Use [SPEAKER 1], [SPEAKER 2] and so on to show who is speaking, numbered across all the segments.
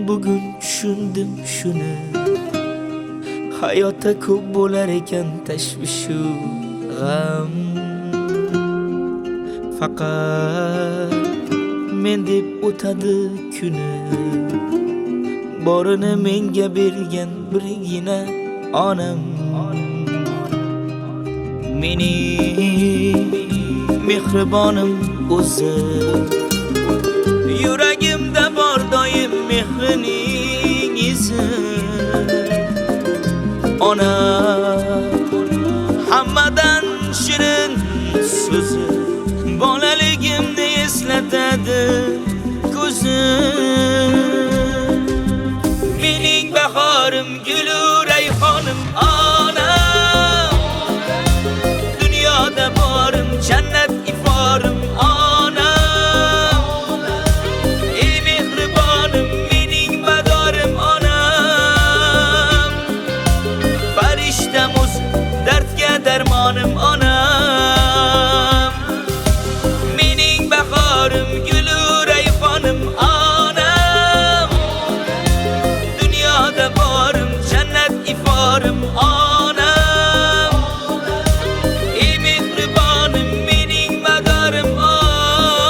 [SPEAKER 1] bugun tushundim shuni. Hayotda ko'p bo'lar ekan tashvishu g'am. Faqat men deb o'tadi kuni. Borini menga bergan birgina onam. Mening mehribonim o'zi. Yuragimda bor doim mehrining izi. Ona hammadan shirin so'zi. Bolaligimni eslatadi ko'zi. Mening bahorim, gulu rayhonim onam. Dunyoda borim, jannat iforim onam. Ey mehribonim, mening madorim onam. Farishtam o'zi, dardga darmonim onam. Mening bahorim, gulu rayhonim onam. Dunyoda borim, jannat iforim onam. Ey mehribonim, mening madorim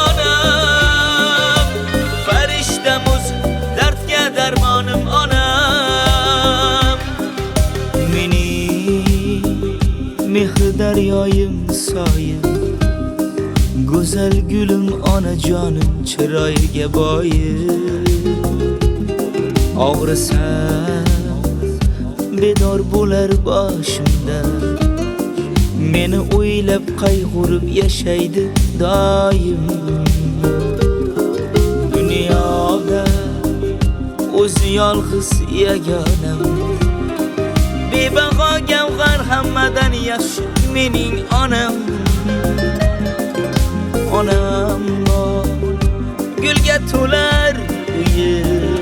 [SPEAKER 1] onam. Farishtam o'zi, dardga darmonim onam. Mening mehri daryoyim soyim. Go'zal gulim onajonim chiroyiga boyim. Og'risa bedor bo'lar boshimda. Meni o'ylab qayg'urib yashaydi doim. Dunyoda o'zi yolg'iz yagonam. Bebaho gavhar hammadan yaxshi mening onam. Onam bor, gulga to'lar uyim.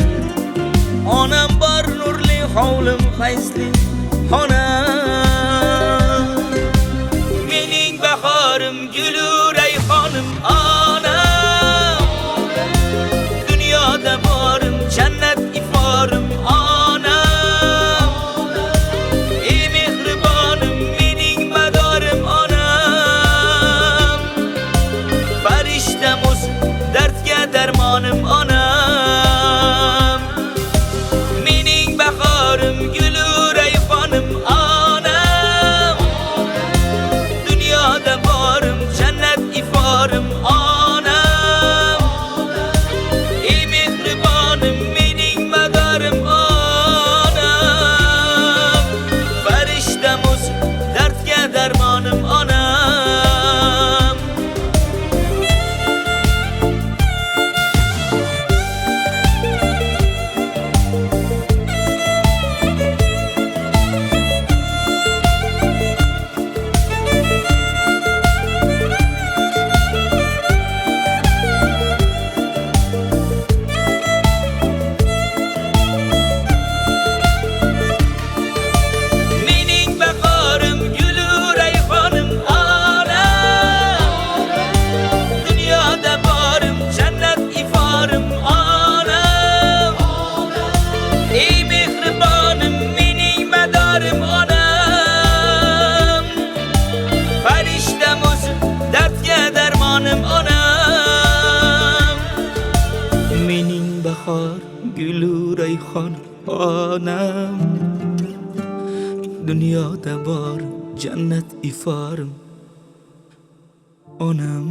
[SPEAKER 1] Onam bor, nurli hovlim, fayzli xonam. Mening bahorim, gulu rayhonim onam. Dunyoda borim, jannat iforim onam. Ey mehribonim, mening madorim onam. Farishtam o'zi, dardga darmonim onam. Mening bahorim, gulu rayhonim onam. Dunyoda borim, jannat iforim onam. Ey mehribonim, mening madorim onam. Farishtam o'zi, dardga darmonim onam. Mening bahorim, gulu rayhonim onam. Dunyoda borim, jannat iforim onam. Ey mehribonim, mening madorim onam. Farishtam o'zi, dardga darmonim onam. Mening bahor, gulu rayhon onam. Dunyoda bor, jannat iforim onam.